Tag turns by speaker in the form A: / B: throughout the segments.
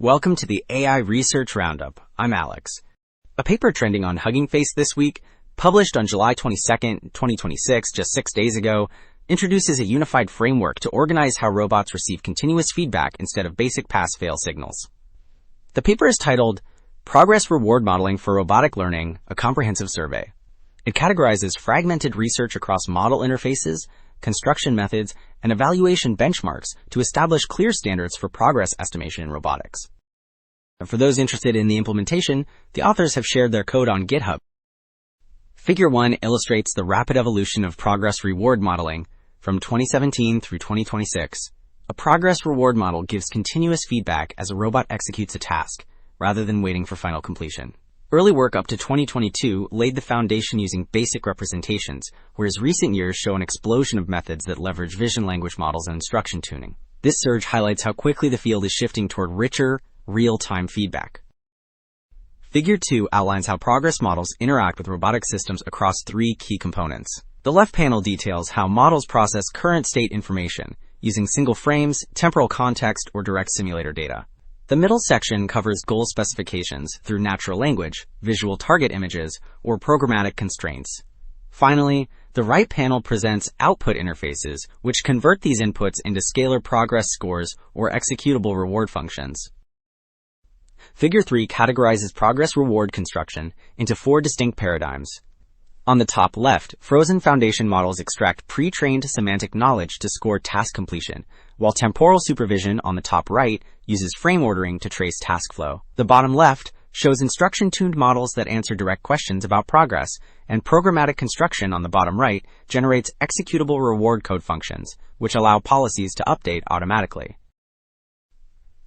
A: Welcome to the AI Research Roundup. I'm Alex. A paper trending on Hugging Face this week, published on July 22nd, 2026, just 6 days ago, introduces a unified framework to organize how robots receive continuous feedback instead of basic pass-fail signals. The paper is titled Progress Reward Modeling for Robotic Learning, a Comprehensive Survey. It categorizes fragmented research across model interfaces, construction methods, and evaluation benchmarks to establish clear standards for progress estimation in robotics. For those interested in the implementation, the authors have shared their code on GitHub. Figure 1 illustrates the rapid evolution of progress reward modeling from 2017 through 2026. A progress reward model gives continuous feedback as a robot executes a task, rather than waiting for final completion. Early work up to 2022 laid the foundation using basic representations, whereas recent years show an explosion of methods that leverage vision language models and instruction tuning. This surge highlights how quickly the field is shifting toward richer, real-time feedback. Figure 2 outlines how progress models interact with robotic systems across 3 key components. The left panel details how models process current state information, using single frames, temporal context, or direct simulator data. The middle section covers goal specifications through natural language, visual target images, or programmatic constraints. Finally, the right panel presents output interfaces, which convert these inputs into scalar progress scores or executable reward functions. Figure 3 categorizes progress reward construction into 4 distinct paradigms. On the top left, frozen foundation models extract pre-trained semantic knowledge to score task completion, while temporal supervision on the top right uses frame ordering to trace task flow. The bottom left shows instruction-tuned models that answer direct questions about progress, and programmatic construction on the bottom right generates executable reward code functions, which allow policies to update automatically.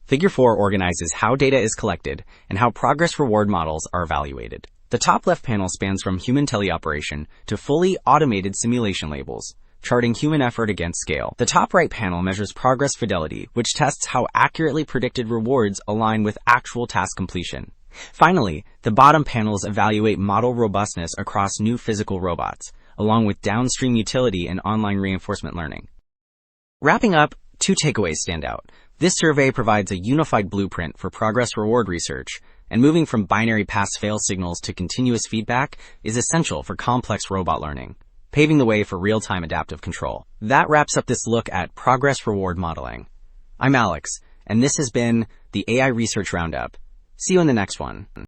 A: Figure 4 organizes how data is collected and how progress reward models are evaluated. The top left panel spans from human teleoperation to fully automated simulation labels, charting human effort against scale. The top right panel measures progress fidelity, which tests how accurately predicted rewards align with actual task completion. Finally, the bottom panels evaluate model robustness across new physical robots, along with downstream utility and online reinforcement learning. Wrapping up, 2 takeaways stand out. This survey provides a unified blueprint for progress reward research, and moving from binary pass-fail signals to continuous feedback is essential for complex robot learning, paving the way for real-time adaptive control. That wraps up this look at progress reward modeling. I'm Alex, and this has been the AI Research Roundup. See you in the next one.